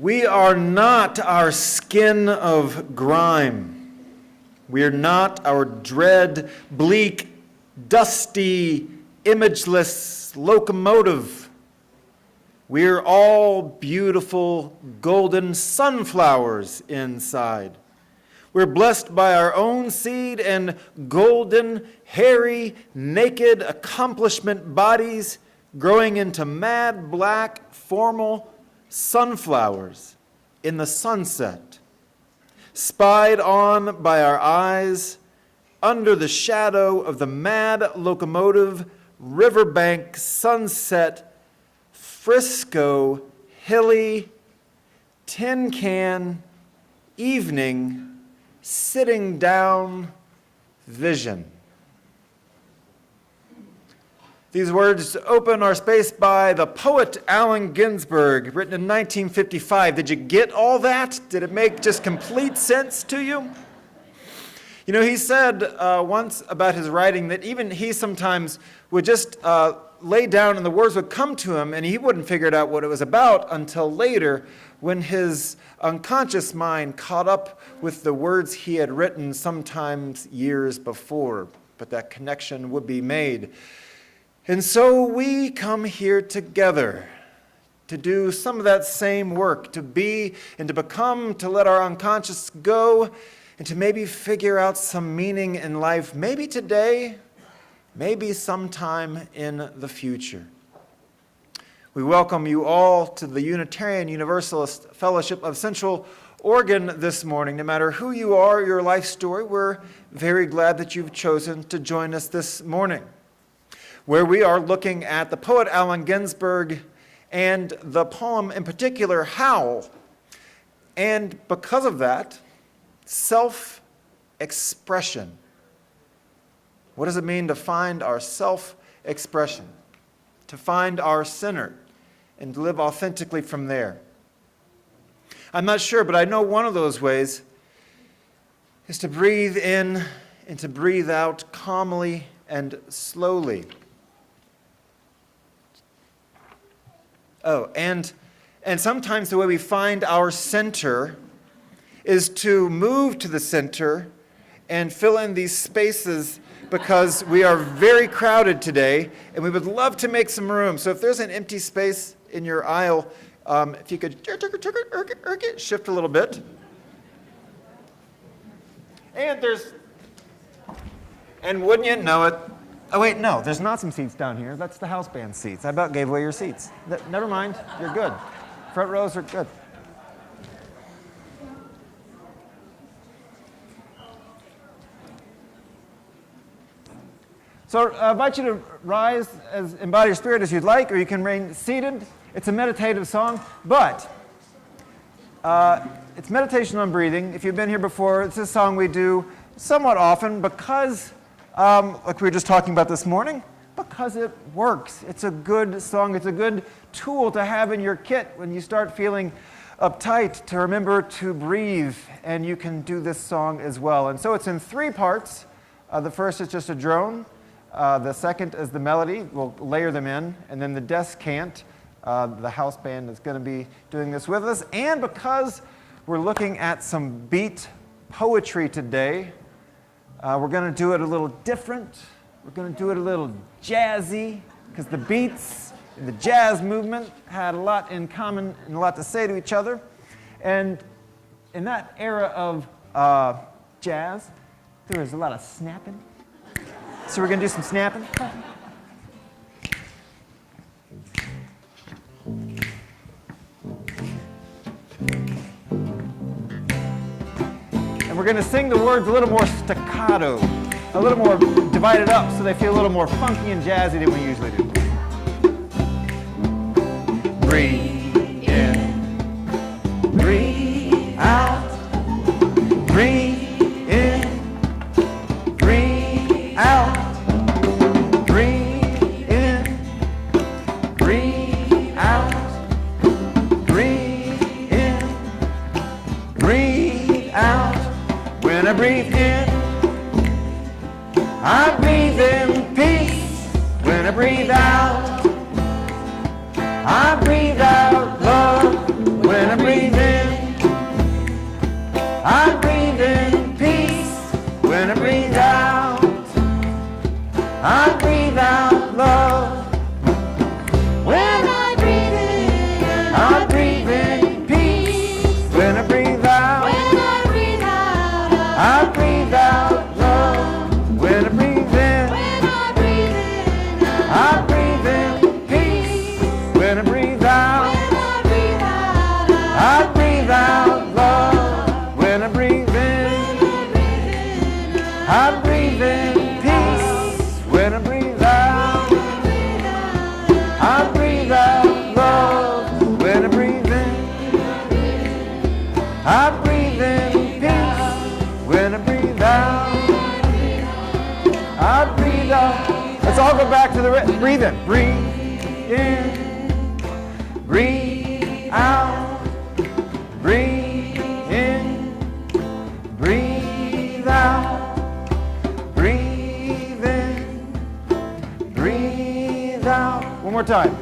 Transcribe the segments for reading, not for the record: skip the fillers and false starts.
We are not our skin of grime. We are not our dread, bleak, dusty, imageless locomotive. We're all beautiful golden sunflowers inside. We're blessed by our own seed and golden, hairy, naked accomplishment bodies growing into mad, black, formal sunflowers in the sunset, spied on by our eyes under the shadow of the mad locomotive riverbank sunset, Frisco, hilly, tin can, evening, sitting down vision. These words open our space by the poet Allen Ginsberg, written in 1955. Did you get all that? Did it make just complete sense to you? You know, he said once about his writing that even he sometimes would just lay down and the words would come to him and he wouldn't figure out what it was about until later when his unconscious mind caught up with the words he had written sometimes years before, but that connection would be made. And so we come here together to do some of that same work, to be and to become, to let our unconscious go, and to maybe figure out some meaning in life, maybe today, maybe sometime in the future. We welcome you all to the Unitarian Universalist Fellowship of Central Oregon this morning. No matter who you are, your life story, we're very glad that you've chosen to join us this morning, where we are looking at the poet Allen Ginsberg and the poem in particular, Howl. And because of that, self-expression. What does it mean to find our self-expression? To find our center and to live authentically from there. I'm not sure, but I know one of those ways is to breathe in and to breathe out calmly and slowly. Oh, and sometimes the way we find our center is to move to the center and fill in these spaces because we are very crowded today and we would love to make some room. So if there's an empty space in your aisle, if you could shift a little bit. And wouldn't you know it, oh wait, no, there's not some seats down here. That's the house band seats. I about gave away your seats. Never mind, you're good. Front rows are good. So I invite you to rise as embody your spirit as you'd like, or you can remain seated. It's a meditative song, but it's meditation on breathing. If you've been here before, it's a song we do somewhat often because like we were just talking about this morning, because it works. It's a good song. It's a good tool to have in your kit when you start feeling uptight, to remember to breathe, and you can do this song as well. And so it's in 3 parts. The first is just a drone. The second is the melody. We'll layer them in. And then the descant, the house band is going to be doing this with us. And because we're looking at some beat poetry today, we're going to do it a little different. We're going to do it a little jazzy, because the beats and the jazz movement had a lot in common and a lot to say to each other. And in that era of jazz, there was a lot of snapping. So we're going to do some snapping. And we're going to sing the words a little more staccato, a little more divided up so they feel a little more funky and jazzy than we usually do. Breathe in, breathe out, breathe in, breathe out, breathe in, breathe out, breathe in, breathe out. When I breathe in, I breathe in peace. When I breathe out, I breathe out love. When I breathe the breathe in. Breathe in. Breathe out. Breathe in. Breathe out. Breathe in. Breathe out. One more time.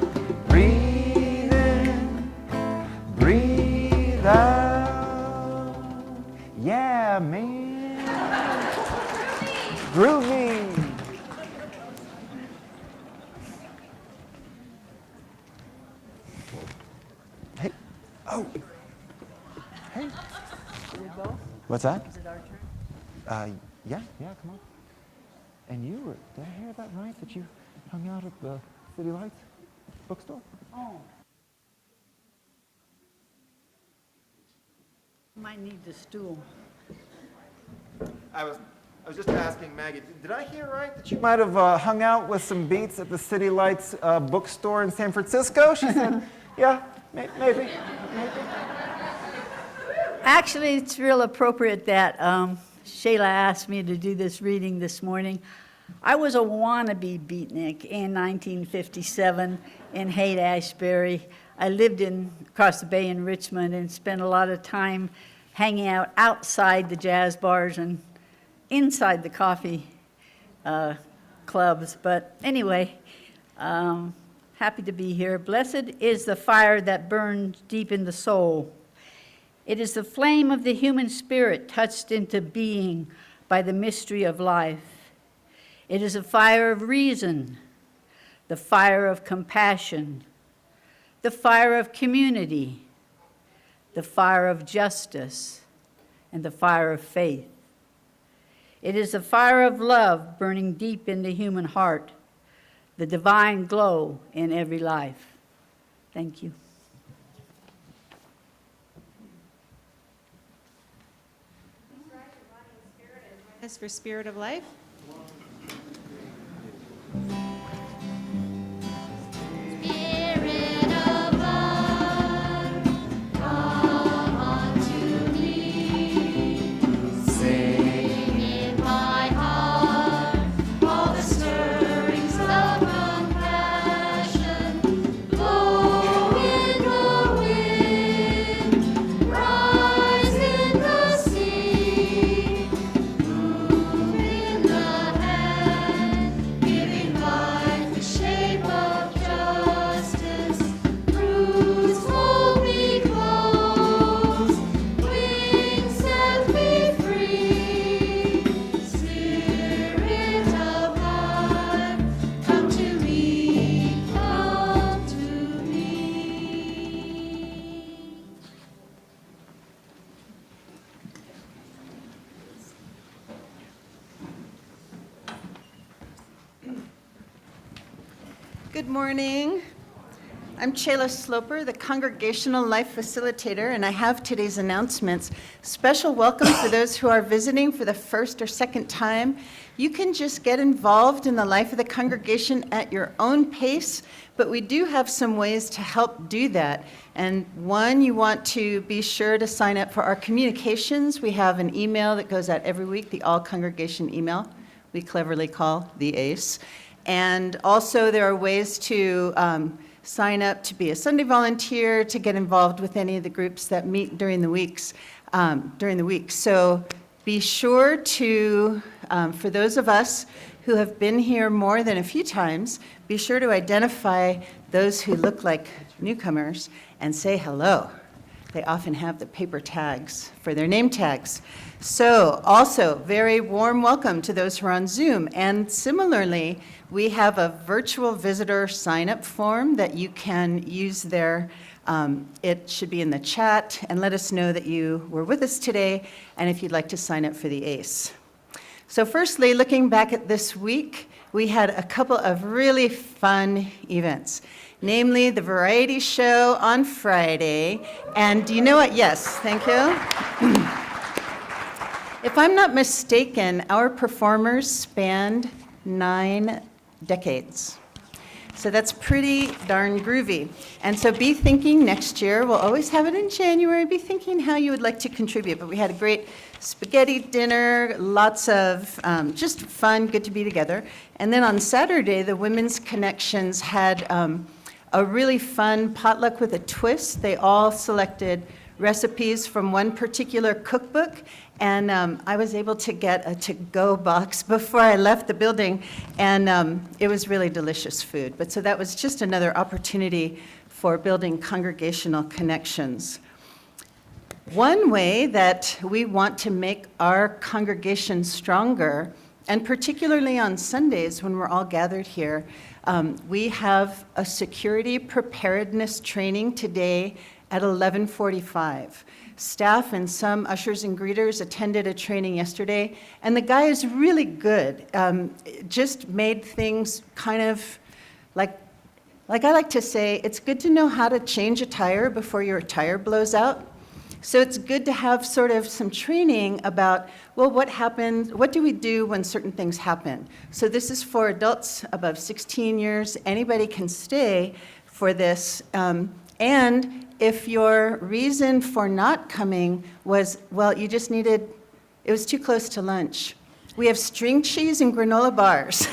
Breathe in. Breathe out. Yeah, man. Groovy. Hey. Oh. Hey. What's that? Is it our turn? Yeah, come on. And you were, did I hear that right? That you hung out at the City Lights bookstore? Oh. Might need the stool. I was just asking Maggie, did I hear right that you might have hung out with some beats at the City Lights bookstore in San Francisco? She said, yeah, maybe. Actually, it's real appropriate that Shayla asked me to do this reading this morning. I was a wannabe beatnik in 1957 in Haight-Ashbury. I lived across the bay in Richmond and spent a lot of time hanging out outside the jazz bars and inside the coffee clubs. But anyway, happy to be here. Blessed is the fire that burns deep in the soul. It is the flame of the human spirit touched into being by the mystery of life. It is a fire of reason, the fire of compassion, the fire of community, the fire of justice, and the fire of faith. It is the fire of love burning deep in the human heart, the divine glow in every life. Thank you. As for Spirit of Life. Spirit of life, come unto me. Sing in my heart all the stirrings of compassion. Blow in the wind, rise in the sea. Move in the hand, giving life the shape of justice. Roots hold me close, wings set me free. Spirit of life, come to me, come to me. Good morning. I'm Chayla Sloper, the Congregational Life Facilitator, and I have today's announcements. Special welcome for those who are visiting for the first or second time. You can just get involved in the life of the congregation at your own pace, but we do have some ways to help do that. And one, you want to be sure to sign up for our communications. We have an email that goes out every week, the All Congregation email, we cleverly call the ACE. And also there are ways to sign up to be a Sunday volunteer, to get involved with any of the groups that meet during the week. So be sure to, for those of us who have been here more than a few times, be sure to identify those who look like newcomers and say hello. They often have the paper tags for their name tags. So also, very warm welcome to those who are on Zoom. And similarly, we have a virtual visitor sign-up form that you can use there. It should be in the chat, and let us know that you were with us today and if you'd like to sign up for the ACE. So firstly, looking back at this week, we had a couple of really fun events, namely the variety show on Friday. And do you know what? Yes, thank you. If I'm not mistaken, our performers spanned 9 decades. So that's pretty darn groovy. And so be thinking next year, we'll always have it in January, be thinking how you would like to contribute. But we had a great spaghetti dinner, lots of just fun, good to be together. And then on Saturday, the Women's Connections had a really fun potluck with a twist. They all selected recipes from one particular cookbook, and I was able to get a to-go box before I left the building, and it was really delicious food. But so that was just another opportunity for building congregational connections. One way that we want to make our congregation stronger, and particularly on Sundays when we're all gathered here, we have a security preparedness training today at 11:45. Staff and some ushers and greeters attended a training yesterday, and the guy is really good. Just made things kind of like I like to say, it's good to know how to change a tire before your tire blows out. So it's good to have sort of some training about, well, what happens, what do we do when certain things happen? So this is for adults above 16 years. Anybody can stay for this. And if your reason for not coming was, well, you just needed, it was too close to lunch, we have string cheese and granola bars.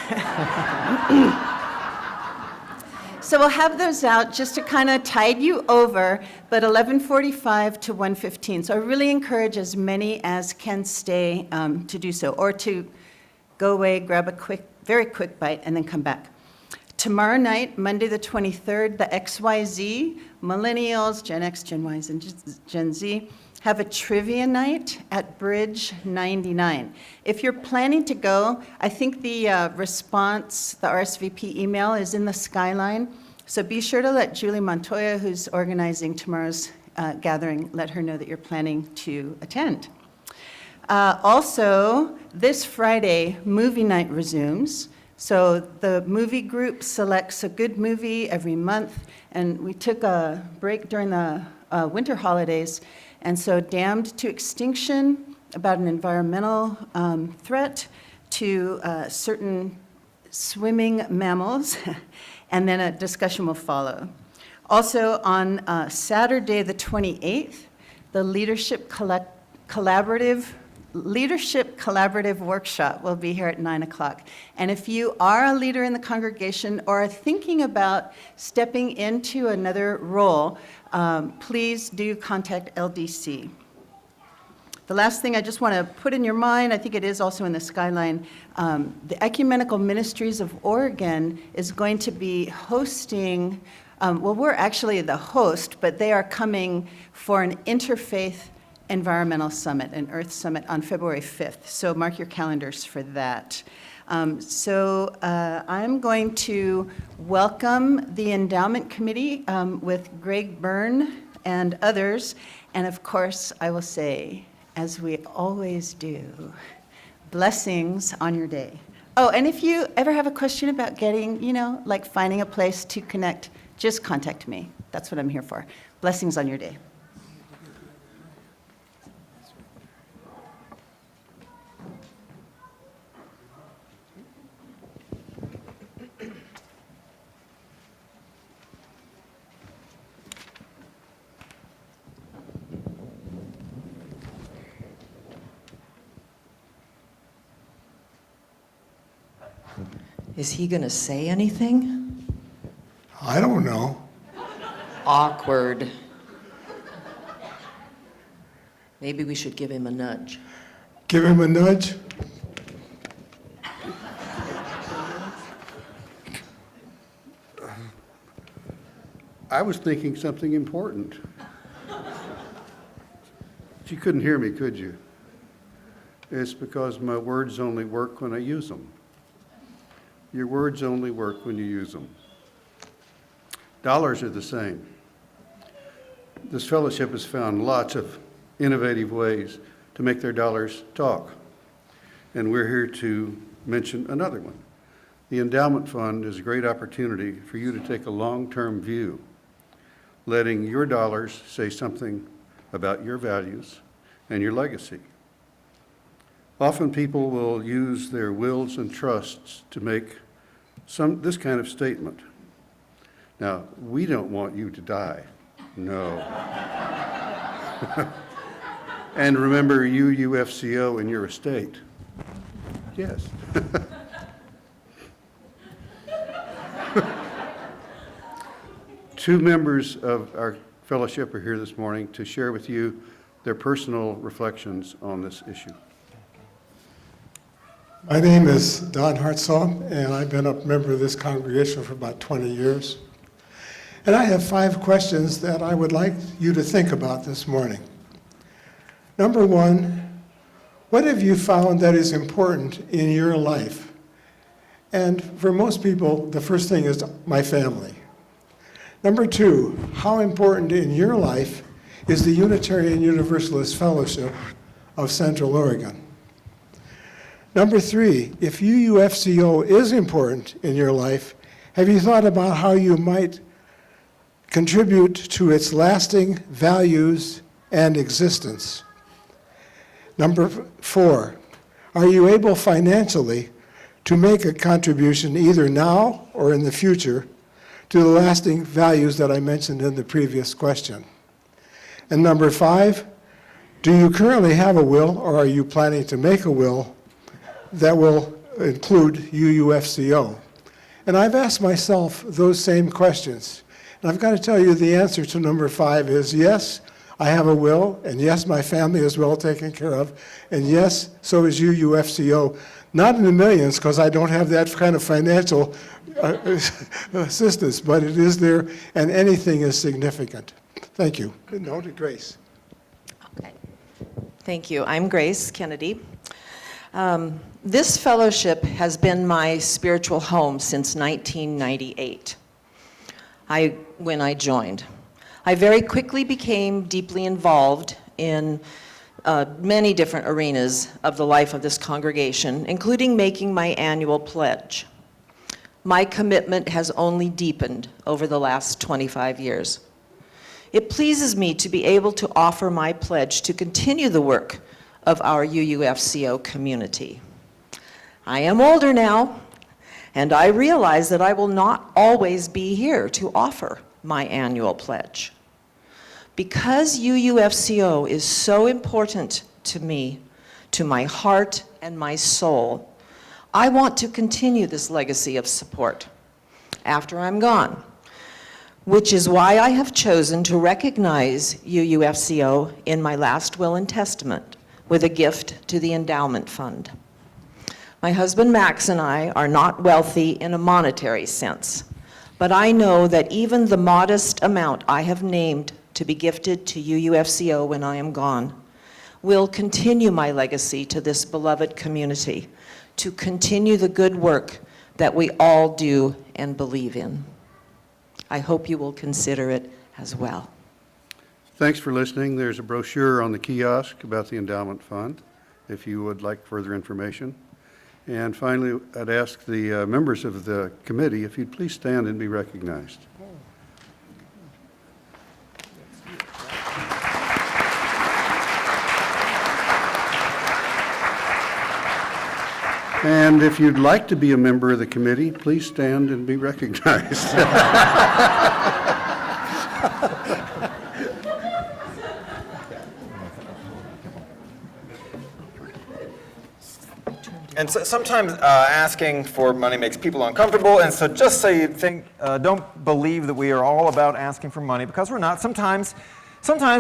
So we'll have those out just to kind of tide you over, but 11:45 to 1:15. So I really encourage as many as can stay to do so, or to go away, grab a very quick bite, and then come back. Tomorrow night, Monday the 23rd, the XYZ, Millennials, Gen X, Gen Y, and Gen Z, have a trivia night at Bridge 99. If you're planning to go, I think the response, the RSVP email is in the skyline. So be sure to let Julie Montoya, who's organizing tomorrow's gathering, let her know that you're planning to attend. Also, this Friday, movie night resumes. So the movie group selects a good movie every month, and we took a break during the winter holidays. And so Damned to Extinction, about an environmental threat to certain swimming mammals, and then a discussion will follow. Also on Saturday the 28th, the Leadership Collaborative Workshop will be here at 9 o'clock. And if you are a leader in the congregation or are thinking about stepping into another role, please do contact LDC. The last thing I just want to put in your mind, I think it is also in the skyline, the Ecumenical Ministries of Oregon is going to be hosting, well, we're actually the host, but they are coming for an interfaith environmental summit, an Earth Summit on February 5th. So mark your calendars for that. I'm going to welcome the Endowment Committee with Greg Byrne and others. And of course, I will say, as we always do, blessings on your day. Oh, and if you ever have a question about getting, like finding a place to connect, just contact me. That's what I'm here for. Blessings on your day. Is he going to say anything? I don't know. Awkward. Maybe we should give him a nudge. Give him a nudge. I was thinking something important. You couldn't hear me, could you? It's because my words only work when I use them. Your words only work when you use them. Dollars are the same. This fellowship has found lots of innovative ways to make their dollars talk. And we're here to mention another one. The endowment fund is a great opportunity for you to take a long-term view, letting your dollars say something about your values and your legacy. Often people will use their wills and trusts to make this kind of statement. Now, we don't want you to die. No. And remember UUFCO in your estate. Yes. Two members of our fellowship are here this morning to share with you their personal reflections on this issue. My name is Don Hartsaw, and I've been a member of this congregation for about 20 years. And I have 5 questions that I would like you to think about this morning. Number 1, what have you found that is important in your life? And for most people, the first thing is my family. Number 2, how important in your life is the Unitarian Universalist Fellowship of Central Oregon? Number 3, if UUFCO is important in your life, have you thought about how you might contribute to its lasting values and existence? Number 4, are you able financially to make a contribution either now or in the future to the lasting values that I mentioned in the previous question? And number 5, do you currently have a will, or are you planning to make a will that will include UUFCO? And I've asked myself those same questions. And I've got to tell you the answer to number 5 is yes, I have a will, and yes, my family is well taken care of, and yes, so is UUFCO. Not in the millions, because I don't have that kind of financial assistance, but it is there, and anything is significant. Thank you. Good note to Grace. Okay. Thank you. I'm Grace Kennedy. This fellowship has been my spiritual home since 1998, when I joined. I very quickly became deeply involved in many different arenas of the life of this congregation, including making my annual pledge. My commitment has only deepened over the last 25 years. It pleases me to be able to offer my pledge to continue the work of our UUFCO community. I am older now, and I realize that I will not always be here to offer my annual pledge. Because UUFCO is so important to me, to my heart and my soul, I want to continue this legacy of support after I'm gone, which is why I have chosen to recognize UUFCO in my last will and testament with a gift to the endowment fund. My husband Max and I are not wealthy in a monetary sense, but I know that even the modest amount I have named to be gifted to UUFCO when I am gone will continue my legacy to this beloved community, to continue the good work that we all do and believe in. I hope you will consider it as well. Thanks for listening. There's a brochure on the kiosk about the endowment fund, if you would like further information. And finally, I'd ask the members of the committee if you'd please stand and be recognized. And if you'd like to be a member of the committee, please stand and be recognized. And so sometimes asking for money makes people uncomfortable, and so just so you think, don't believe that we are all about asking for money, because we're not. Sometimes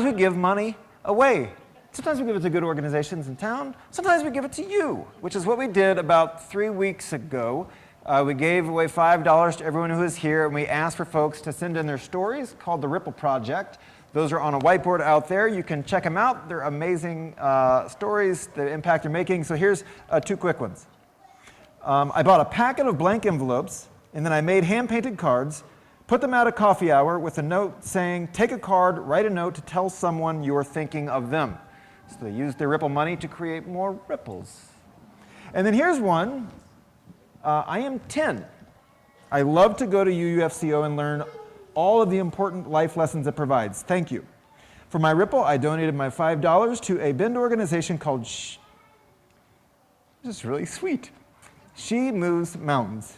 we give money away. Sometimes we give it to good organizations in town. Sometimes we give it to you, which is what we did about 3 weeks ago. We gave away $5 to everyone who was here, and we asked for folks to send in their stories, called the Ripple Project. Those are on a whiteboard out there. You can check them out. They're amazing stories, the impact they're making. So here's 2 quick ones. I bought a packet of blank envelopes, and then I made hand-painted cards, put them out at coffee hour with a note saying, take a card, write a note to tell someone you're thinking of them. So they used their Ripple money to create more ripples. And then here's one. I am 10. I love to go to UUFCO and learn all of the important life lessons it provides. Thank you. For my Ripple, I donated my $5 to a Bend organization called This is really sweet. She Moves Mountains.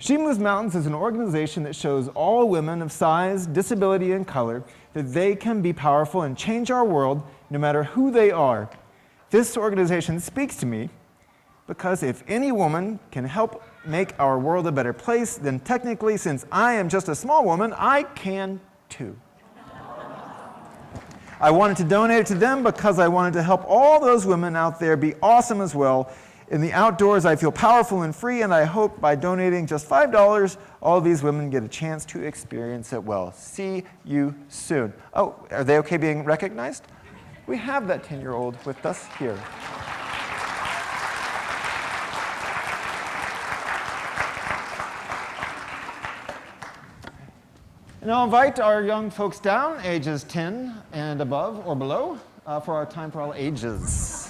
She Moves Mountains is an organization that shows all women of size, disability, and color that they can be powerful and change our world no matter who they are. This organization speaks to me because if any woman can help make our world a better place, then technically, since I am just a small woman, I can too. I wanted to donate it to them because I wanted to help all those women out there be awesome as well. In the outdoors, I feel powerful and free, and I hope by donating just $5, all of these women get a chance to experience it well. See you soon. Oh, are they okay being recognized? We have that 10-year-old with us here. And I'll invite our young folks down, ages 10 and above or below, for our Time for All Ages.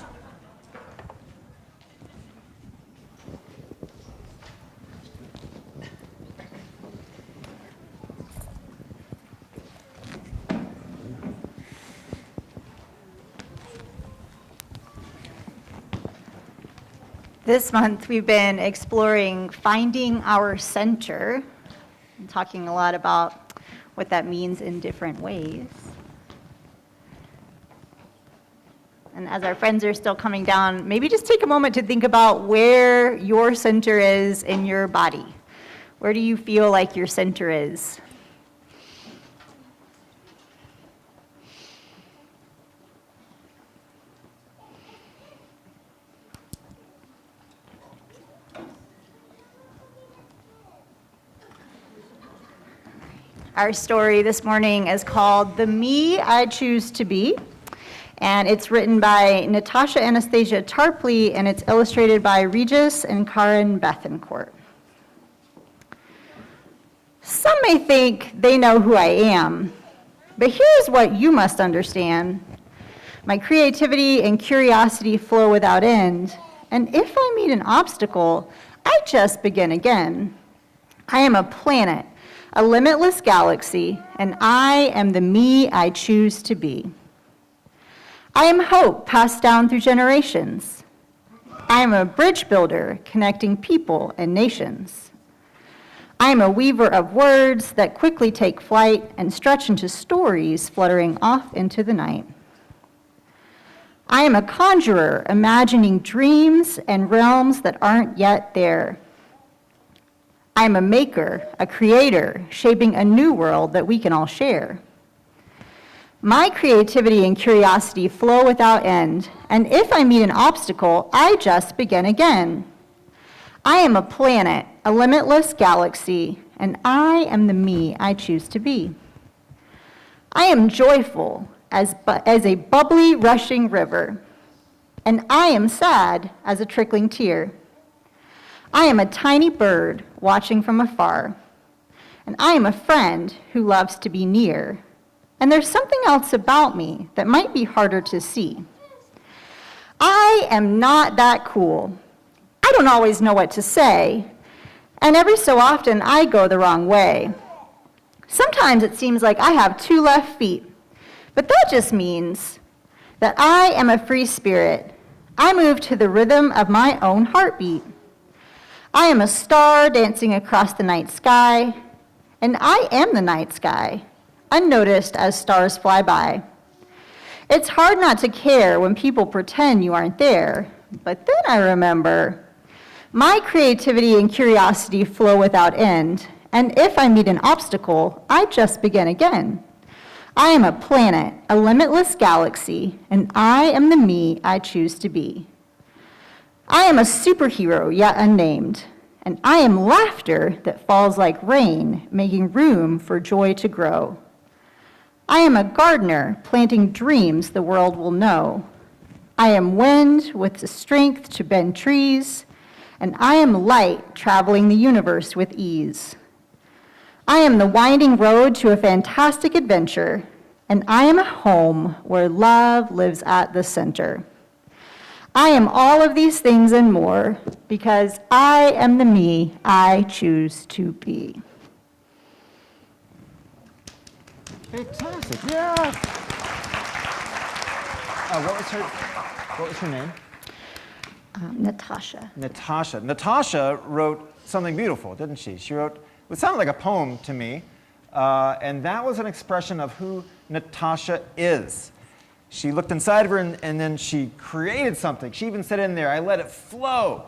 This month, we've been exploring finding our center, and talking a lot about what that means in different ways. And as our friends are still coming down, maybe just take a moment to think about where your center is in your body. Where do you feel like your center is? Our story this morning is called The Me I Choose to Be, and it's written by Natasha Anastasia Tarpley, and it's illustrated by Regis and Karen Bethencourt. Some may think they know who I am, but here's what you must understand. My creativity and curiosity flow without end, and if I meet an obstacle, I just begin again. I am a planet, a limitless galaxy, and I am the me I choose to be. I am hope passed down through generations. I am a bridge builder connecting people and nations. I am a weaver of words that quickly take flight and stretch into stories fluttering off into the night. I am a conjurer imagining dreams and realms that aren't yet there. I am a maker, a creator, shaping a new world that we can all share. My creativity and curiosity flow without end, and if I meet an obstacle, I just begin again. I am a planet, a limitless galaxy, and I am the me I choose to be. I am joyful as a bubbly, rushing river, and I am sad as a trickling tear. I am a tiny bird watching from afar, and I am a friend who loves to be near. And there's something else about me that might be harder to see. I am not that cool. I don't always know what to say, and every so often I go the wrong way. Sometimes it seems like I have two left feet, but that just means that I am a free spirit. I move to the rhythm of my own heartbeat. I am a star dancing across the night sky, and I am the night sky, unnoticed as stars fly by. It's hard not to care when people pretend you aren't there, but then I remember my creativity and curiosity flow without end, and if I meet an obstacle, I just begin again. I am a planet, a limitless galaxy, and I am the me I choose to be. I am a superhero yet unnamed, and I am laughter that falls like rain, making room for joy to grow. I am a gardener planting dreams the world will know. I am wind with the strength to bend trees, and I am light traveling the universe with ease. I am the winding road to a fantastic adventure, and I am a home where love lives at the center. I am all of these things and more because I am the me I choose to be. Fantastic, yeah. What was her name? Natasha. Natasha. Natasha wrote something beautiful, didn't she? She wrote what sounded like a poem to me, and that was an expression of who Natasha is. She looked inside of her and then she created something. She even said in there, I let it flow.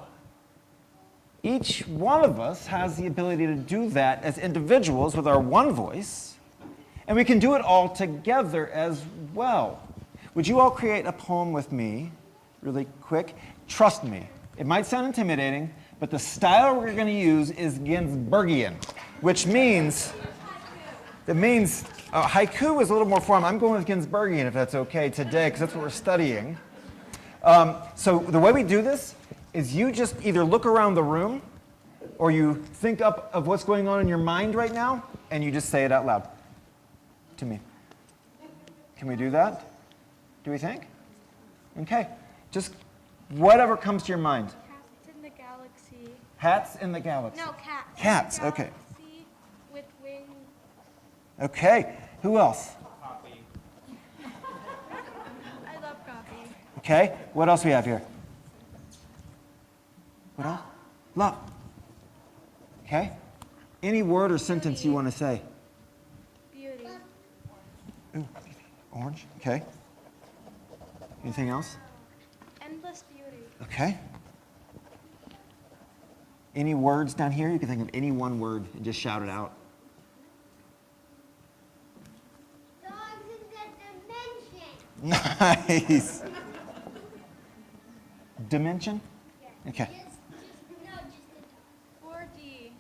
Each one of us has the ability to do that as individuals with our one voice, and we can do it all together as well. Would you all create a poem with me, really quick? Trust me, it might sound intimidating, but the style we're going to use is Ginsbergian, which means, haiku is a little more formal. I'm going with Ginsbergian, if that's okay, today, because that's what we're studying. So the way we do this is you just either look around the room, or you think up of what's going on in your mind right now, and you just say it out loud to me. Can we do that? Do we think? Okay. Just whatever comes to your mind. Cats in the galaxy. Hats in the galaxy. No, cats. Cats, okay. Galaxy with wings. Okay. Who else? I love coffee. Okay. What else we have here? What else? Love. Okay. Any word or sentence you want to say? Beauty. Ooh, orange. Okay. Anything else? Endless beauty. Okay. Any words down here? You can think of any one word and just shout it out. Dogs in the dimension. Nice. Dimension? Okay. 4D.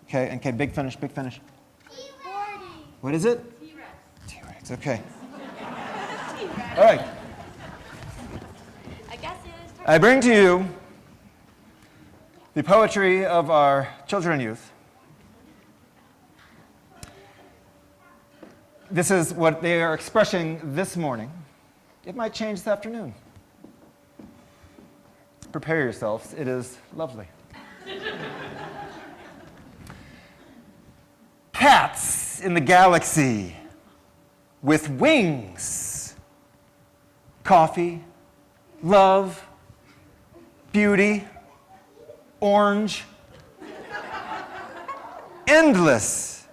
Okay, big finish, big finish. 4D. What is it? T-Rex. T-Rex, okay. All right. I guess it is. I bring to you the poetry of our children and youth. This is what they are expressing this morning. It might change this afternoon. Prepare yourselves, it is lovely. Cats in the galaxy with wings. Coffee, love, beauty, orange, endless,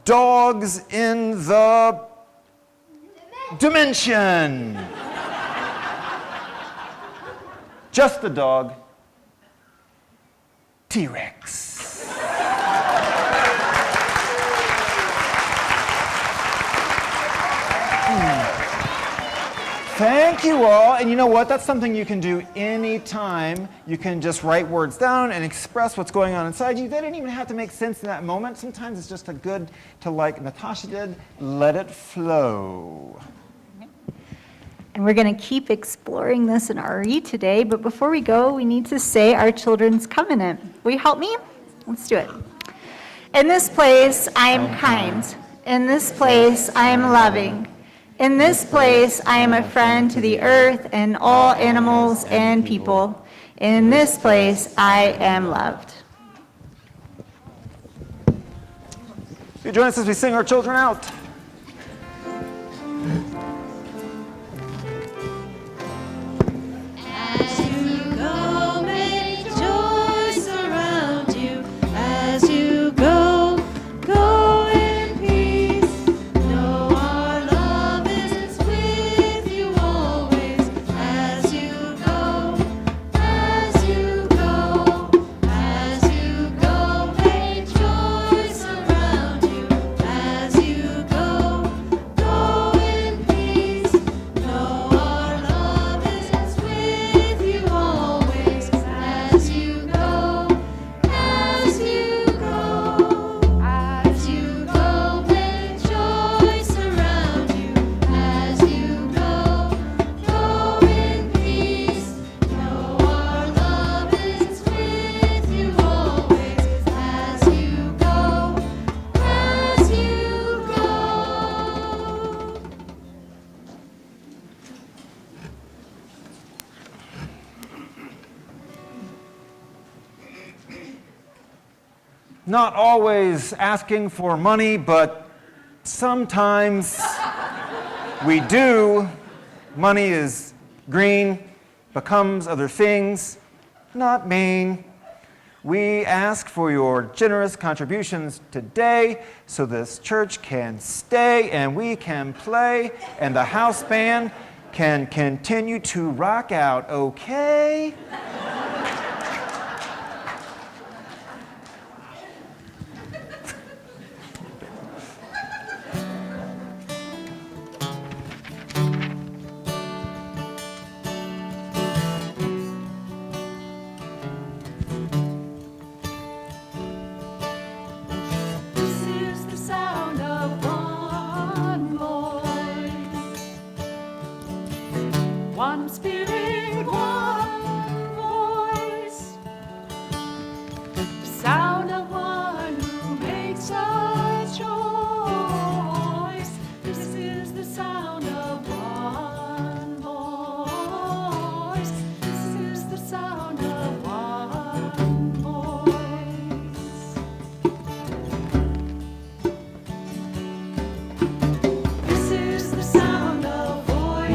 dogs in the dimension. Just the dog, T-Rex. Thank you all. And you know what? That's something you can do anytime. You can just write words down and express what's going on inside you. They didn't even have to make sense in that moment. Sometimes it's just a good to, like Natasha did, let it flow. And we're going to keep exploring this in RE today, but before we go, we need to say our children's covenant. Will you help me? Let's do it. In this place, I am kind. In this place, I am loving. In this place, I am a friend to the earth and all animals and people. In this place, I am loved. You join us as we sing our children out. As you go, may joy surround you. As you go, go in peace. Know our love is with you always. As you go, as you go, as you go, may joy surround you. As you go, go in peace. Know our love is with you always. As you go, as you go, as you go, may joy surround you. As you go, go in peace. Know our love is with you always. As you go, as you go. Not always asking for money, but sometimes we do. Money is Green becomes other things, not mean. We ask for your generous contributions today so this church can stay and we can play and the house band can continue to rock out, okay? One spirit, one voice, the sound of one who makes a choice. This is the sound of one voice. This is the sound of one voice. This is the sound of voices.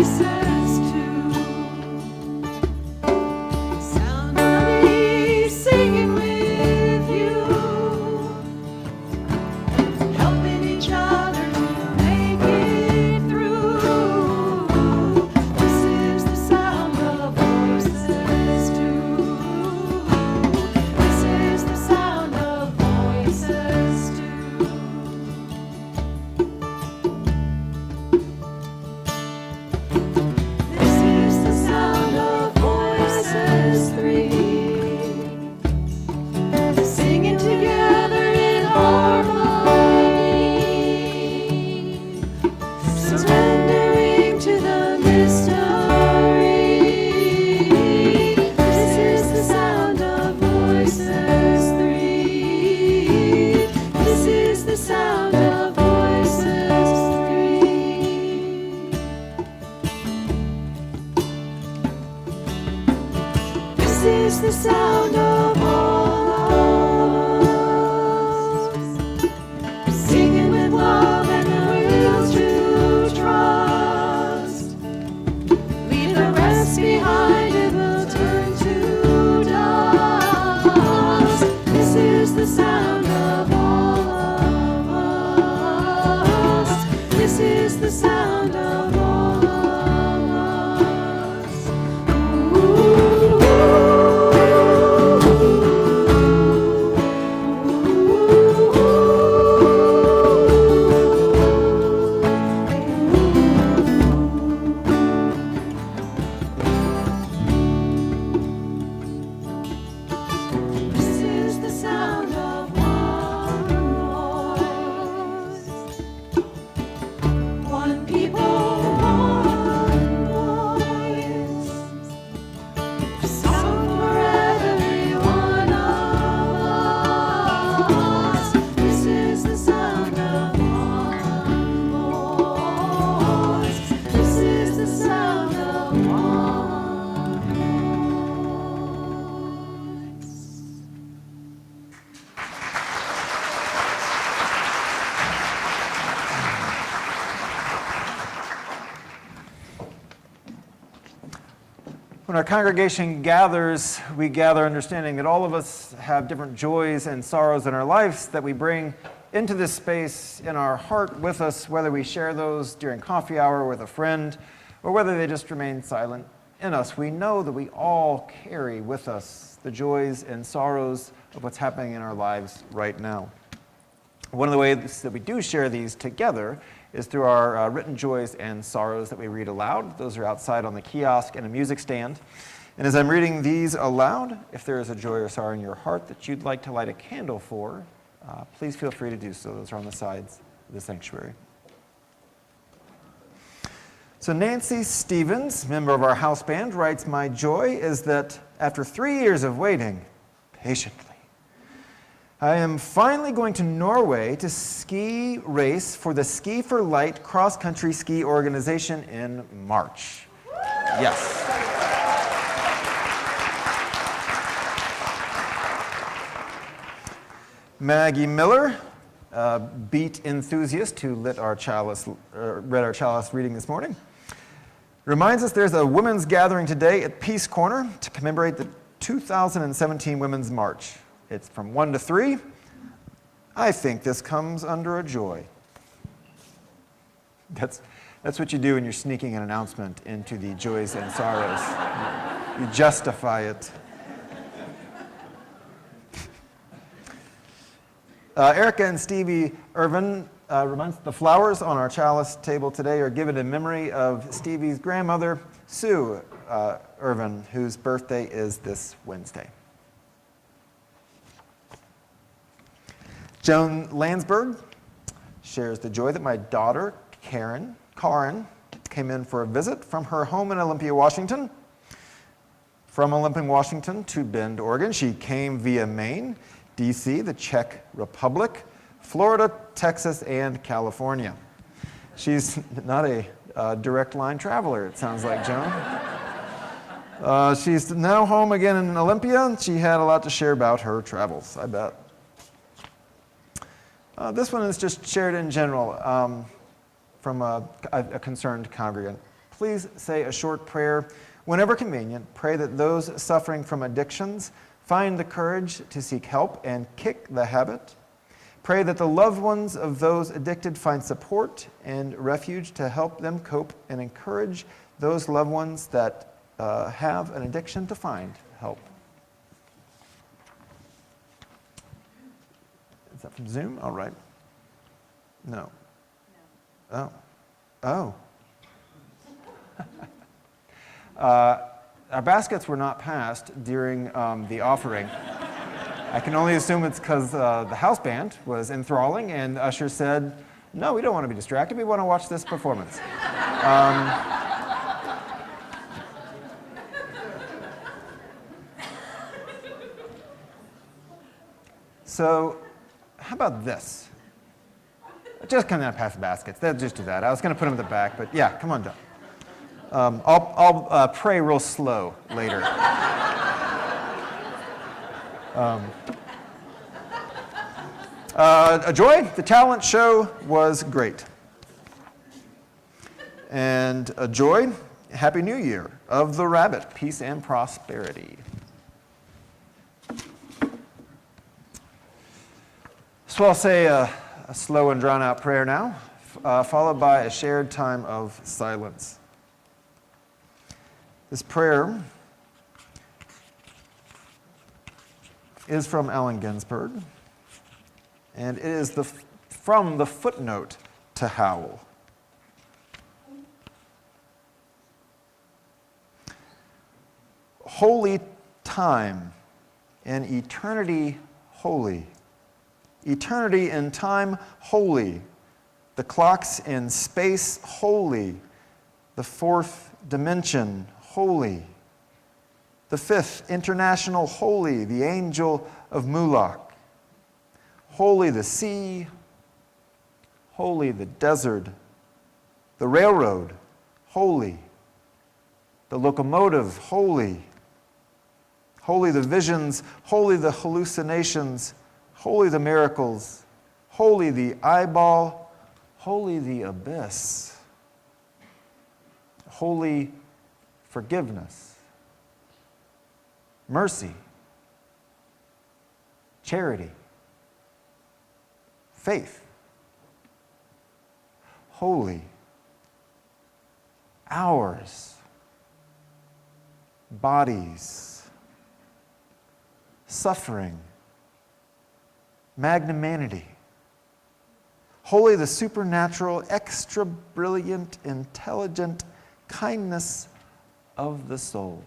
This is the sound of all of us, singing with love and the will to trust. Leave the rest behind, it will turn to dust. This is the sound of all of us. This is the sound of all of us. Ooh. When our congregation gathers, we gather understanding that all of us have different joys and sorrows in our lives that we bring into this space in our heart with us, whether we share those during coffee hour with a friend or whether they just remain silent in us. We know that we all carry with us the joys and sorrows of what's happening in our lives right now. One of the ways that we do share these together is through our written joys and sorrows that we read aloud. Those are outside on the kiosk and a music stand. And as I'm reading these aloud, if there is a joy or sorrow in your heart that you'd like to light a candle for, please feel free to do so. Those are on the sides of the sanctuary. So Nancy Stevens, member of our house band, writes, "My joy is that after 3 years of waiting patiently, I am finally going to Norway to ski race for the Ski for Light cross-country ski organization in March." Yes. Maggie Miller, a beat enthusiast who read our chalice reading this morning, Reminds us there's a women's gathering today at Peace Corner to commemorate the 2017 Women's March. It's from 1 to 3. I think this comes under a joy. That's what you do when you're sneaking an announcement into the joys and sorrows. You justify it. Erica and Stevie Irvin reminds the flowers on our chalice table today are given in memory of Stevie's grandmother, Sue Irvin, whose birthday is this Wednesday. Joan Landsberg shares the joy that my daughter, Karen, came in for a visit from her home in Olympia, Washington. From Olympia, Washington to Bend, Oregon, she came via Maine, D.C., the Czech Republic, Florida, Texas, and California. She's not a direct line traveler, it sounds like, Joan. She's now home again in Olympia, and she had a lot to share about her travels, I bet. This one is just shared in general from a concerned congregant. Please say a short prayer. Whenever convenient, pray that those suffering from addictions find the courage to seek help and kick the habit. Pray that the loved ones of those addicted find support and refuge to help them cope, and encourage those loved ones that have an addiction to find help. Is that from Zoom? All right. No. Oh. Oh. Our baskets were not passed during the offering. I can only assume it's because the house band was enthralling, and the usher said, "No, we don't want to be distracted. We want to watch this performance." So, how about this? Just come down past the baskets. They'll just do that. I was going to put them in the back, but yeah, come on down. I'll pray real slow later. A joy, the talent show was great. And a joy, Happy New Year of the rabbit, peace and prosperity. So I'll say a slow and drawn out prayer now, followed by a shared time of silence. This prayer is from Allen Ginsberg, and it is from the footnote to Howl. Holy time and eternity holy. Eternity and time holy. The clocks in space holy. The fourth dimension holy. The fifth international holy, the angel of Mulak. Holy the sea, holy the desert, the railroad, holy, the locomotive, holy, holy the visions, holy the hallucinations, holy the miracles, holy the eyeball, holy the abyss, holy forgiveness, mercy, charity, faith, holy, hours, bodies, suffering, magnanimity, holy the supernatural, extra brilliant, intelligent kindness of the soul.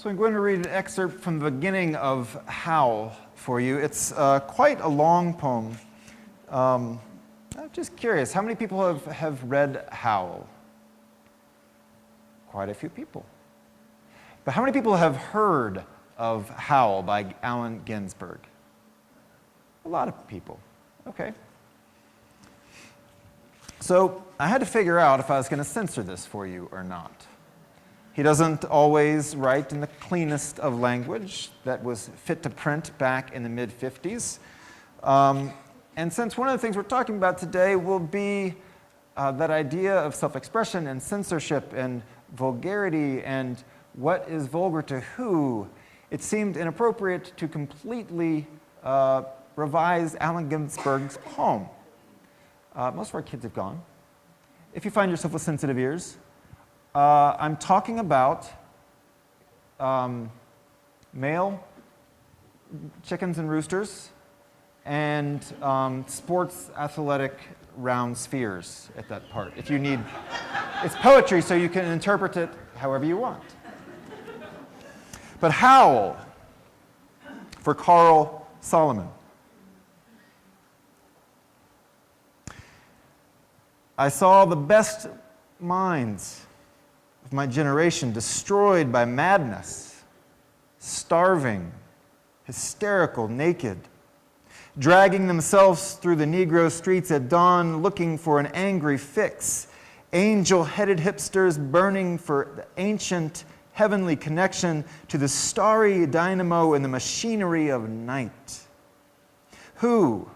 So I'm going to read an excerpt from the beginning of Howl for you. It's quite a long poem. I'm just curious, how many people have read Howl? Quite a few people. But how many people have heard of Howl by Allen Ginsberg? A lot of people. Okay. So I had to figure out if I was going to censor this for you or not. He doesn't always write in the cleanest of language that was fit to print back in the mid-50s. And since one of the things we're talking about today will be that idea of self-expression and censorship and vulgarity and what is vulgar to who, it seemed inappropriate to completely revise Allen Ginsberg's poem. Most of our kids have gone. If you find yourself with sensitive ears, I'm talking about male chickens and roosters and sports athletic round spheres at that part. If you need, it's poetry, so you can interpret it however you want. But Howl for Carl Solomon. I saw the best minds of my generation destroyed by madness, starving, hysterical, naked, dragging themselves through the Negro streets at dawn looking for an angry fix, angel-headed hipsters burning for the ancient heavenly connection to the starry dynamo in the machinery of night. Who,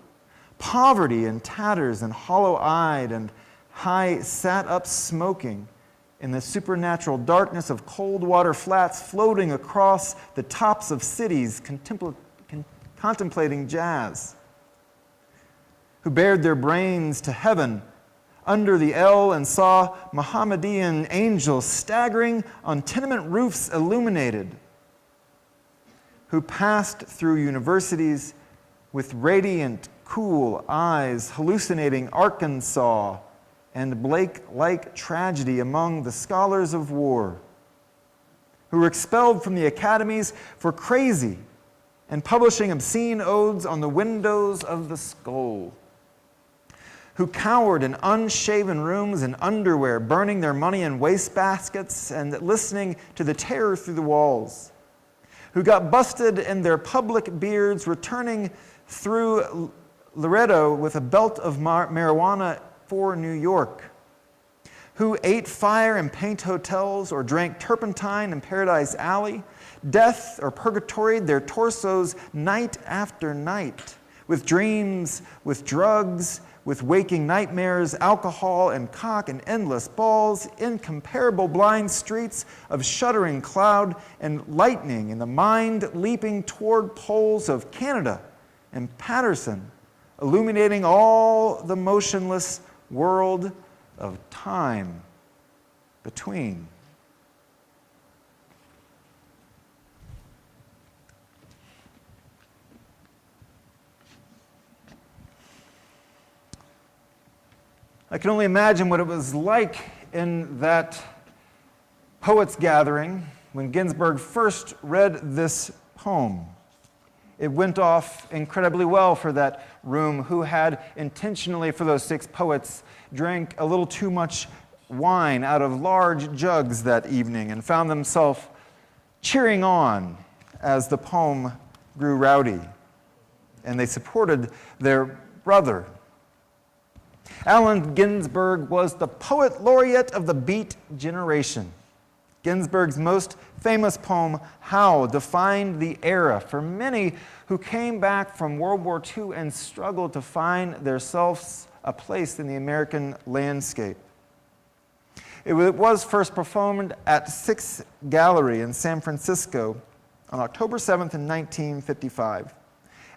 poverty and tatters and hollow-eyed and high sat up smoking in the supernatural darkness of cold water flats floating across the tops of cities contemplating jazz, who bared their brains to heaven under the L and saw Mohammedan angels staggering on tenement roofs illuminated, who passed through universities with radiant, cool eyes hallucinating Arkansas and Blake-like tragedy among the scholars of war, who were expelled from the academies for crazy and publishing obscene odes on the windows of the skull, who cowered in unshaven rooms in underwear, burning their money in wastebaskets and listening to the terror through the walls, who got busted in their public beards returning through Laredo with a belt of marijuana for New York, who ate fire in paint hotels or drank turpentine in Paradise Alley, death or purgatoried their torsos night after night, with dreams, with drugs, with waking nightmares, alcohol and cock and endless balls, incomparable blind streets of shuddering cloud and lightning in the mind leaping toward poles of Canada and Patterson, illuminating all the motionless world of time between. I can only imagine what it was like in that poets' gathering when Ginsberg first read this poem. It went off incredibly well for that room who had intentionally, for those 6 poets, drank a little too much wine out of large jugs that evening and found themselves cheering on as the poem grew rowdy. And they supported their brother. Allen Ginsberg was the poet laureate of the Beat generation. Ginsberg's most famous poem, Howl, defined the era for many who came back from World War II and struggled to find themselves a place in the American landscape. It was first performed at Six Gallery in San Francisco on October 7th in 1955,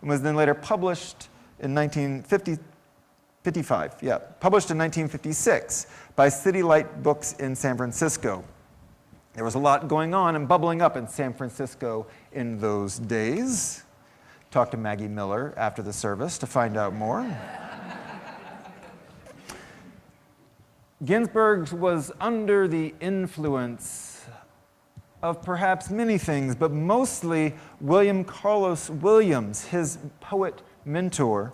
and was then later published in 1956 by City Light Books in San Francisco. There was a lot going on and bubbling up in San Francisco in those days. Talked to Maggie Miller after the service to find out more. Ginsberg was under the influence of perhaps many things, but mostly William Carlos Williams, his poet mentor,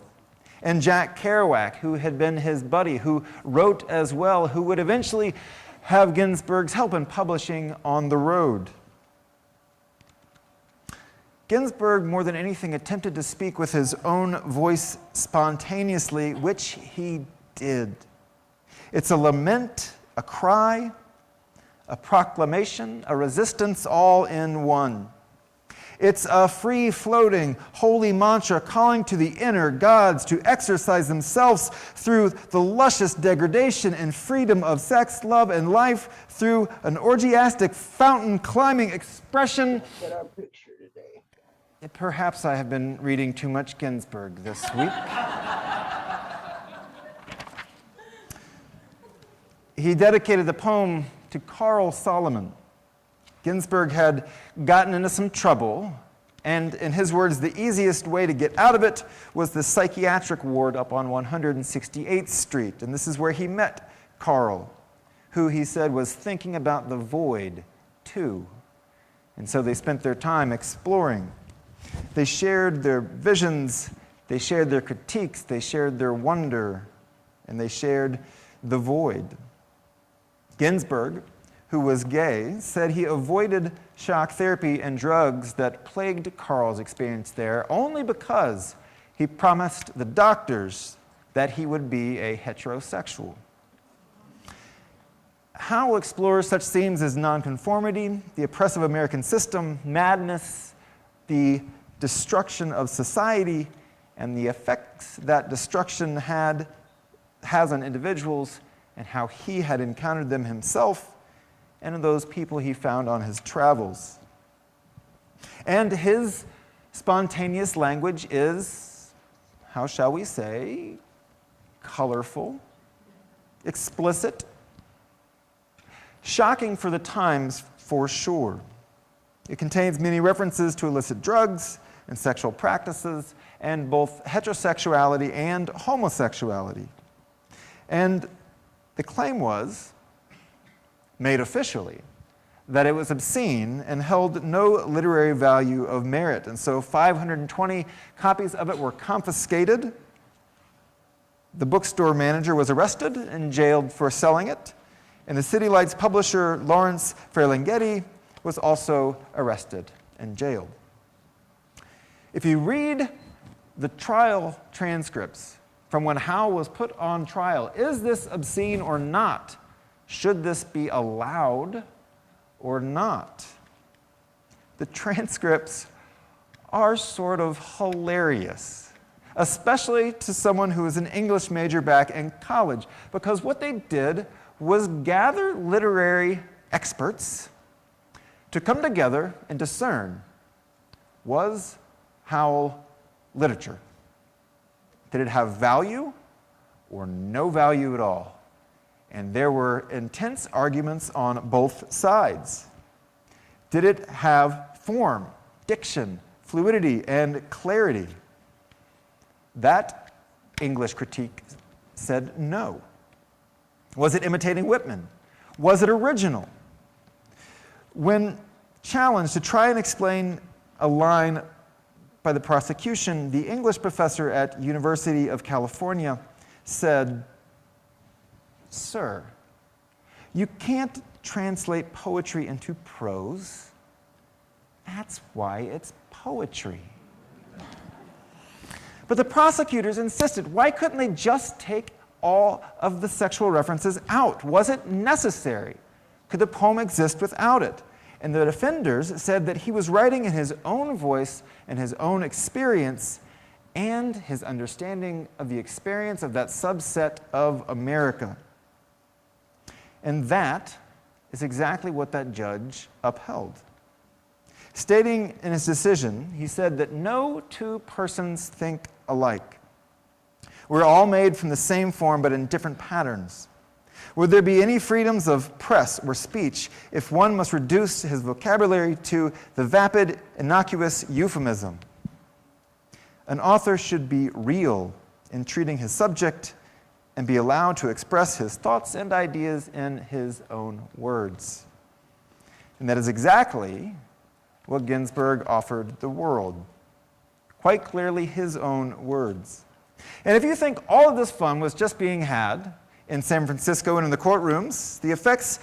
and Jack Kerouac, who had been his buddy, who wrote as well, who would eventually have Ginsberg's help in publishing On the Road. Ginsberg, more than anything, attempted to speak with his own voice spontaneously, which he did. It's a lament, a cry, a proclamation, a resistance, all in one. It's a free-floating, holy mantra calling to the inner gods to exercise themselves through the luscious degradation and freedom of sex, love, and life through an orgiastic, fountain-climbing expression. Perhaps I have been reading too much Ginsberg this week. He dedicated the poem to Carl Solomon. Ginsberg had gotten into some trouble, and in his words, the easiest way to get out of it was the psychiatric ward up on 168th Street. And this is where he met Carl, who he said was thinking about the void, too. And so they spent their time exploring. They shared their visions, they shared their critiques, they shared their wonder, and they shared the void. Ginsberg, who was gay, said he avoided shock therapy and drugs that plagued Carl's experience there only because he promised the doctors that he would be a heterosexual. Howl explores such themes as nonconformity, the oppressive American system, madness, the destruction of society, and the effects that destruction has on individuals, and how he had encountered them himself and in those people he found on his travels. And his spontaneous language is, how shall we say, colorful, explicit, shocking for the times for sure. It contains many references to illicit drugs and sexual practices, and both heterosexuality and homosexuality. And the claim was, made officially, that it was obscene and held no literary value of merit. And so 520 copies of it were confiscated. The bookstore manager was arrested and jailed for selling it. And the City Lights publisher, Lawrence Ferlinghetti, was also arrested and jailed. If you read the trial transcripts from when Howl was put on trial, is this obscene or not? Should this be allowed or not? The transcripts are sort of hilarious, especially to someone who was an English major back in college, because what they did was gather literary experts to come together and discern, was Howl literature? Did it have value or no value at all? And there were intense arguments on both sides. Did it have form, diction, fluidity, and clarity? That English critique said no. Was it imitating Whitman? Was it original? When challenged to try and explain a line by the prosecution, the English professor at University of California said, "Sir, you can't translate poetry into prose. That's why it's poetry." But the prosecutors insisted, why couldn't they just take all of the sexual references out? Was it necessary? Could the poem exist without it? And the defenders said that he was writing in his own voice and his own experience and his understanding of the experience of that subset of America. And that is exactly what that judge upheld. Stating in his decision, he said that no two persons think alike. We're all made from the same form, but in different patterns. Would there be any freedoms of press or speech if one must reduce his vocabulary to the vapid, innocuous euphemism? An author should be real in treating his subject and be allowed to express his thoughts and ideas in his own words. And that is exactly what Ginsberg offered the world. Quite clearly his own words. And if you think all of this fun was just being had in San Francisco and in the courtrooms, the effects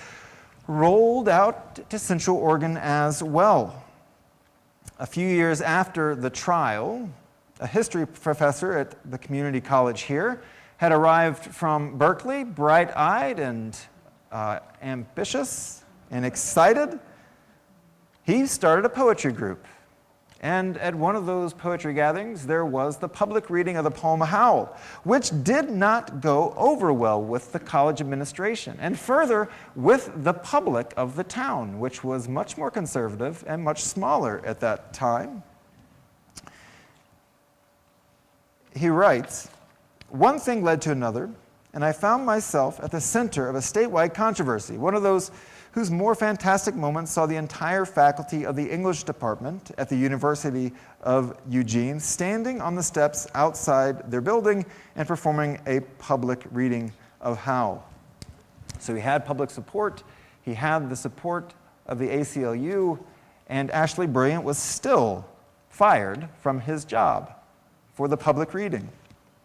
rolled out to Central Oregon as well. A few years after the trial, a history professor at the community college here had arrived from Berkeley, bright-eyed and ambitious and excited. He started a poetry group. And at one of those poetry gatherings, there was the public reading of the poem Howl, which did not go over well with the college administration, and further, with the public of the town, which was much more conservative and much smaller at that time. He writes, "One thing led to another, and I found myself at the center of a statewide controversy, one of those whose more fantastic moments saw the entire faculty of the English department at the University of Eugene standing on the steps outside their building and performing a public reading of Howl." So he had public support, he had the support of the ACLU, and Ashley Brilliant was still fired from his job for the public reading.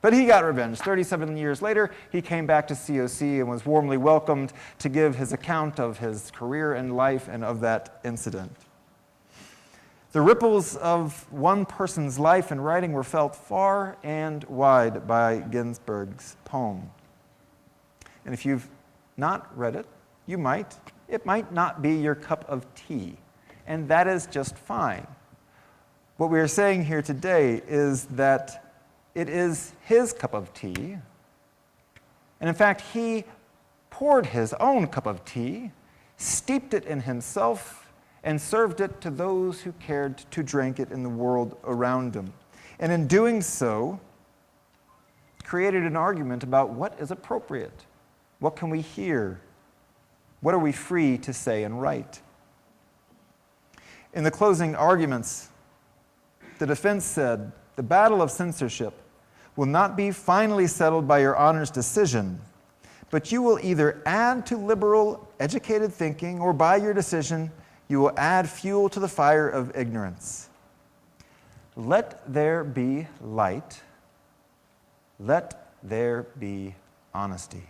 But he got revenge. 37 years later, he came back to COC and was warmly welcomed to give his account of his career and life and of that incident. The ripples of one person's life and writing were felt far and wide by Ginsberg's poem. And if you've not read it, you might. It might not be your cup of tea, and that is just fine. What we are saying here today is that it is his cup of tea, and in fact, he poured his own cup of tea, steeped it in himself, and served it to those who cared to drink it in the world around him. And in doing so, created an argument about what is appropriate, what can we hear, what are we free to say and write. In the closing arguments, the defense said, "The battle of censorship will not be finally settled by your honor's decision, but you will either add to liberal, educated thinking, or by your decision, you will add fuel to the fire of ignorance. Let there be light. Let there be honesty."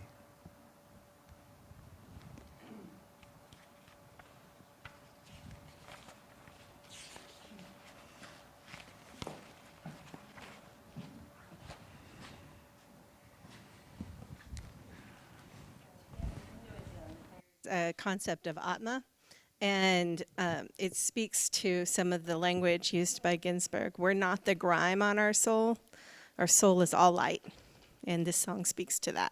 A concept of Atma, and it speaks to some of the language used by Ginsberg. We're not the grime on our soul is all light, and this song speaks to that.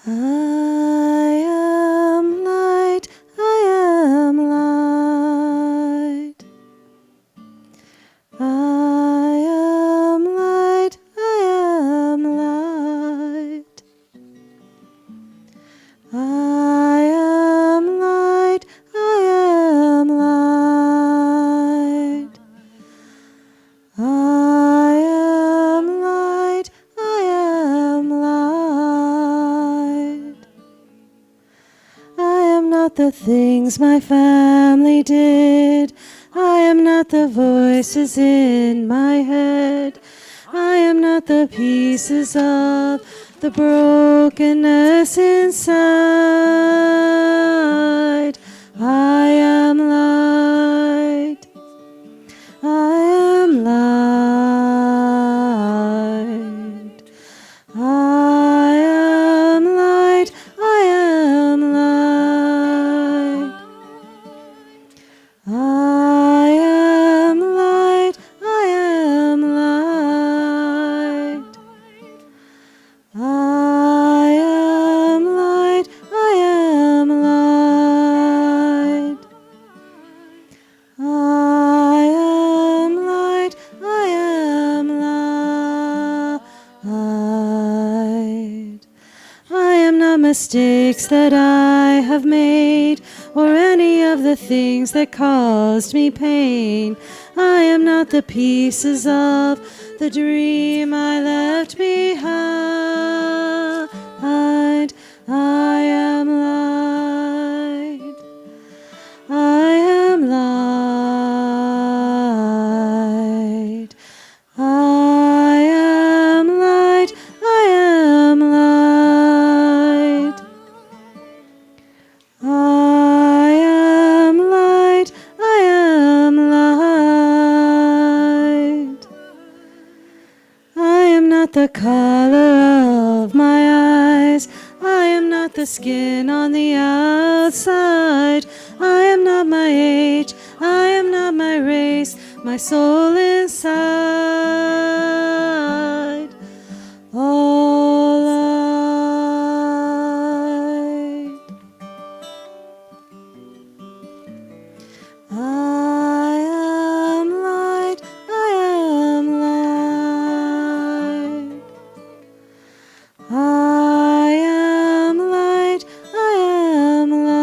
I am light, I am light. I am light, I am light. I am light, I am light. I am light, I am light. I am not the things my family did. I am not the voices in my head. I am not the pieces of the brokenness inside. I am light. I am light. I am light. I am light. I am light. I am light. I am light. I am light. mistakes that I have made, or any of the things that caused me pain. I am not the pieces of the dream I left behind. I am light. I am light. I am light. I am light. I am light. I am light. I am not the color of my eyes. I am not the skin on the outside. I am not my age. I am not my race. My soul inside. All light. I am light. I am light. I am light. I am light.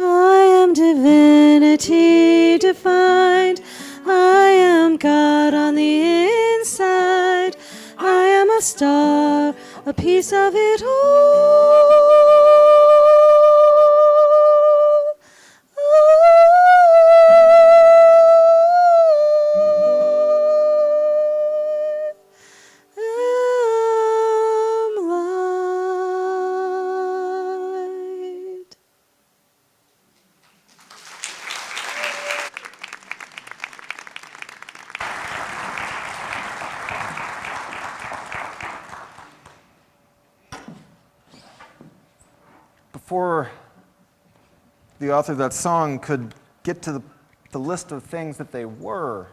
I am divinity defined. I am God on the inside. I am a star, a piece of it all. Am light. Before the author of that song could get to the list of things that they were,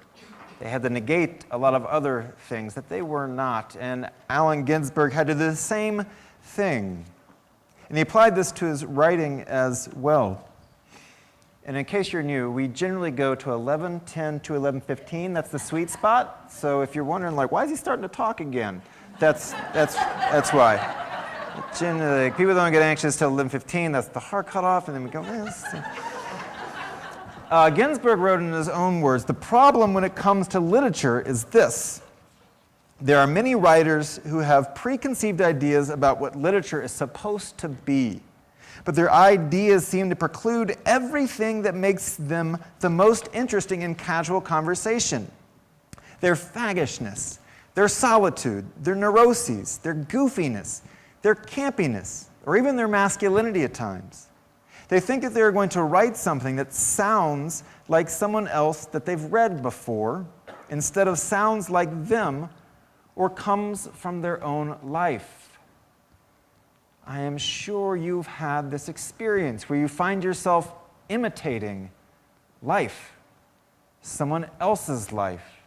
they had to negate a lot of other things that they were not. And Allen Ginsberg had to do the same thing. And he applied this to his writing as well. And in case you're new, we generally go to 11:10 to 11:15. That's the sweet spot. So if you're wondering, like, why is he starting to talk again? That's why. Generally, people don't get anxious till 11:15. That's the hard cutoff, and then we go, Ginsberg wrote in his own words, the problem when it comes to literature is this. There are many writers who have preconceived ideas about what literature is supposed to be, but their ideas seem to preclude everything that makes them the most interesting in casual conversation. Their faggishness, their solitude, their neuroses, their goofiness, their campiness, or even their masculinity at times. They think that they're going to write something that sounds like someone else that they've read before, instead of sounds like them or comes from their own life. I am sure you've had this experience where you find yourself imitating life, someone else's life,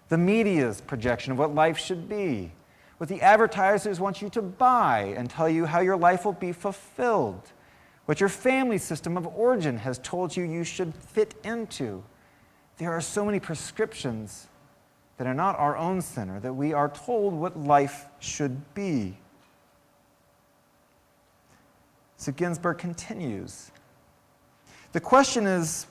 the media's projection of what life should be, what the advertisers want you to buy and tell you how your life will be fulfilled, what your family system of origin has told you you should fit into. There are so many prescriptions that are not our own center, that we are told what life should be. So Ginsberg continues. The question is,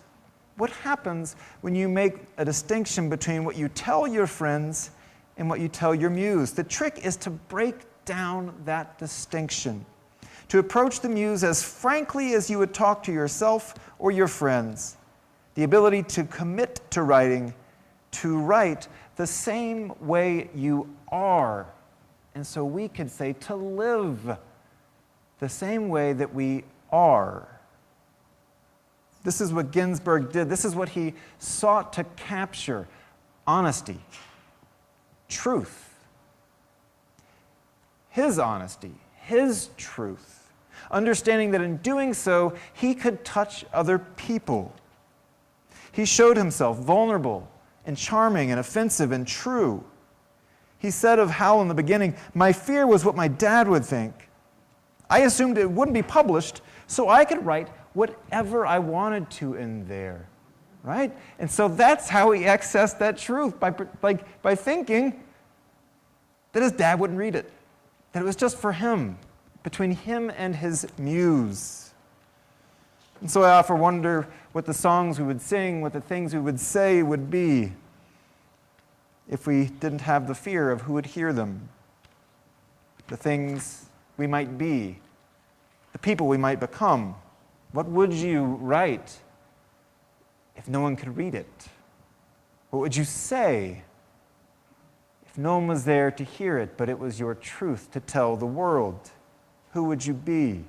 what happens when you make a distinction between what you tell your friends and what you tell your muse? The trick is to break down that distinction, to approach the muse as frankly as you would talk to yourself or your friends. The ability to commit to writing, to write the same way you are. And so we could say to live the same way that we are. This is what Ginsberg did. This is what he sought to capture: honesty, truth. His honesty, his truth. Understanding that in doing so, he could touch other people. He showed himself vulnerable and charming and offensive and true. He said of Howl in the beginning, "My fear was what my dad would think. I assumed it wouldn't be published, so I could write whatever I wanted to in there." Right? And so that's how he accessed that truth, by thinking, that his dad wouldn't read it, that it was just for him, between him and his muse. And so I often wonder what the songs we would sing, what the things we would say would be if we didn't have the fear of who would hear them, the things we might be, the people we might become. What would you write if no one could read it? What would you say if no one was there to hear it, but it was your truth to tell the world? Who would you be?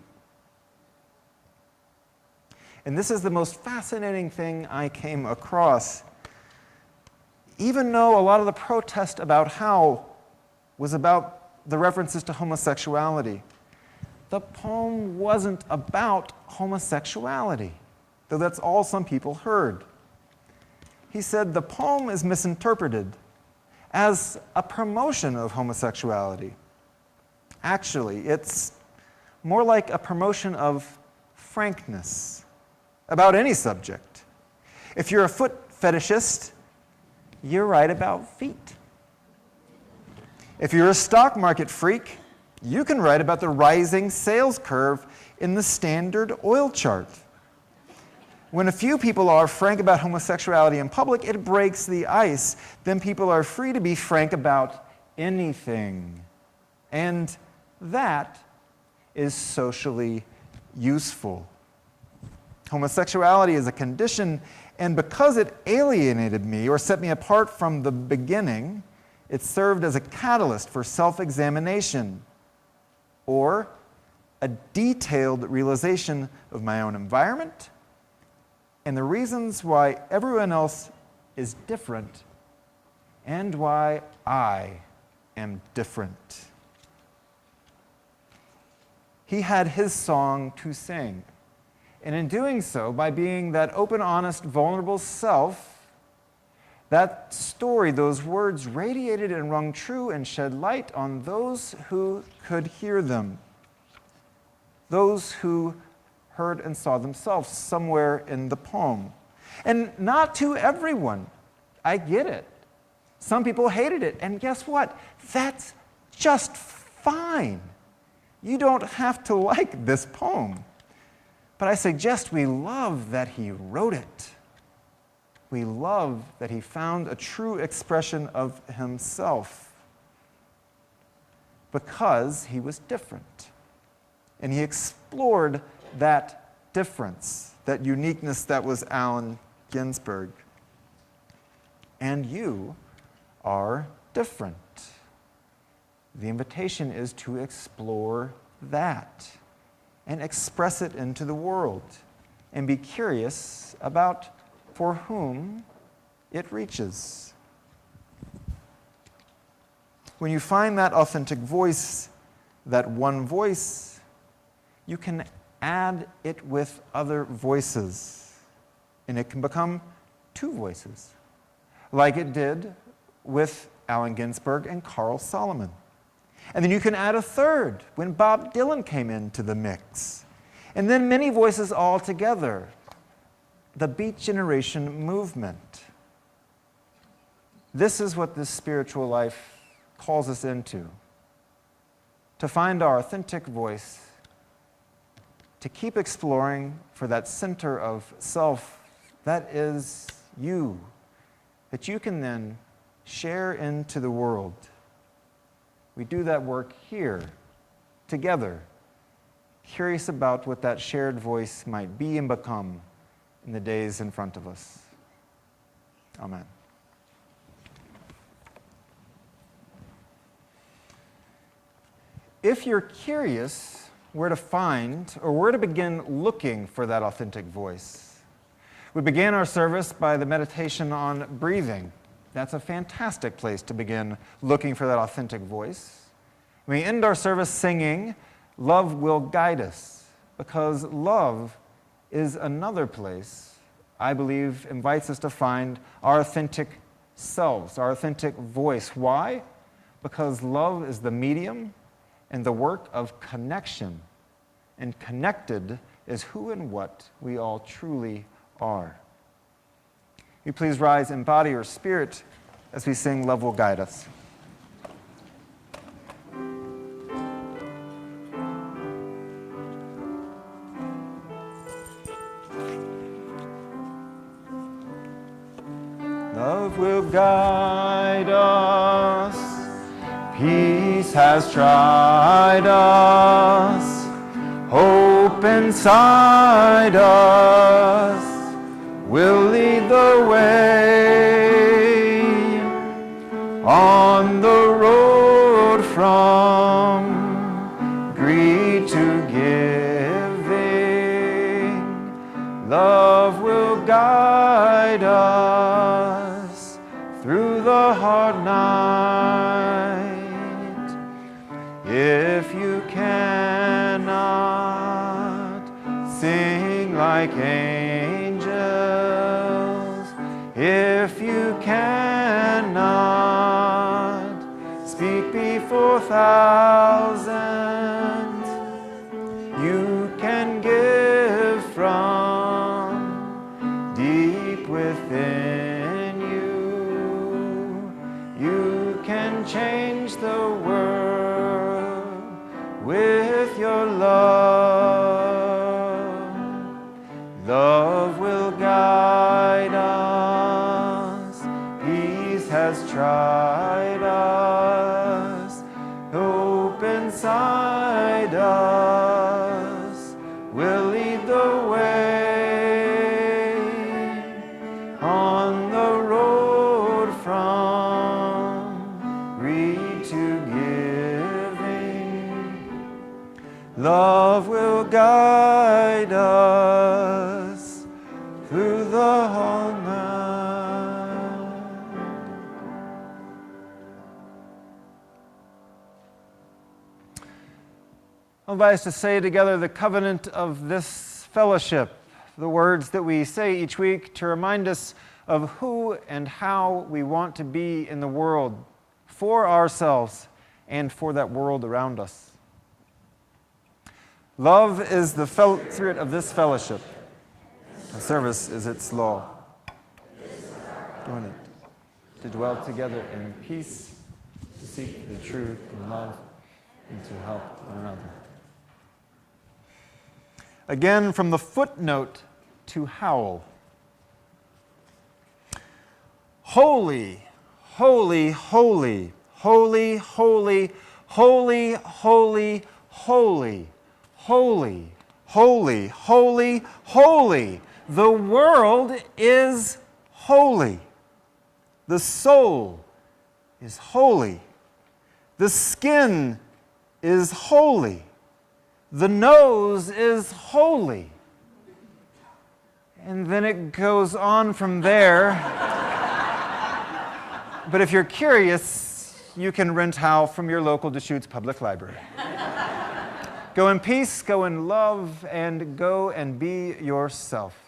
And this is the most fascinating thing I came across. Even though a lot of the protest about Howl was about the references to homosexuality, the poem wasn't about homosexuality, though that's all some people heard. He said the poem is misinterpreted as a promotion of homosexuality. Actually, it's more like a promotion of frankness about any subject. If you're a foot fetishist, you're right about feet. If you're a stock market freak, you can write about the rising sales curve in the Standard Oil chart. When a few people are frank about homosexuality in public, it breaks the ice. Then people are free to be frank about anything. And that is socially useful. Homosexuality is a condition, and because it alienated me or set me apart from the beginning, it served as a catalyst for self-examination or a detailed realization of my own environment and the reasons why everyone else is different and why I am different. He had his song to sing. And in doing so, by being that open, honest, vulnerable self, that story, those words radiated and rung true and shed light on those who could hear them, those who heard and saw themselves somewhere in the poem. And not to everyone. I get it. Some people hated it, and guess what? That's just fine. You don't have to like this poem. But I suggest we love that he wrote it. We love that he found a true expression of himself because he was different. And he explored that difference, that uniqueness that was Allen Ginsberg. And you are different. The invitation is to explore that and express it into the world and be curious about for whom it reaches. When you find that authentic voice, that one voice, you can add it with other voices, and it can become two voices, like it did with Allen Ginsberg and Carl Solomon. And then you can add a third when Bob Dylan came into the mix. And then many voices all together. The Beat Generation movement. This is what this spiritual life calls us into. To find our authentic voice, to keep exploring for that center of self that is you, that you can then share into the world. We do that work here, together, curious about what that shared voice might be and become in the days in front of us. Amen. If you're curious where to find or where to begin looking for that authentic voice, we began our service by the meditation on breathing. That's a fantastic place to begin looking for that authentic voice. We end our service singing, "Love Will Guide Us," because love is another place, I believe, invites us to find our authentic selves, our authentic voice. Why? Because love is the medium and the work of connection, and connected is who and what we all truly are. Will you please rise in body or spirit as we sing "Love Will Guide Us." guide us. Peace has tried us. Hope inside us will lead the way on the road from greed to giving. Love will guide us through the hard night. If you cannot sing like angels, if you cannot speak before thousands, you can give from deep within you. You can change the world with your love. Love will guide us. Peace has tried us. Hope inside us will lead the way on the road from greed to giving. Love will guide us through the whole night. I'll invite us to say together the covenant of this fellowship, the words that we say each week to remind us of who and how we want to be in the world, for ourselves and for that world around us. Love is the spirit of this fellowship. Service is its law. Doing it to dwell together in peace, to seek the truth in love, and to help one another. Again, from the footnote to Howl. Holy, holy, holy, holy, holy, holy, holy, holy, holy, holy, holy, holy. The world is holy. The soul is holy. The skin is holy. The nose is holy. And then it goes on from there. But if you're curious, you can rent Howl from your local Deschutes Public Library. Go in peace, go in love, and go and be yourself.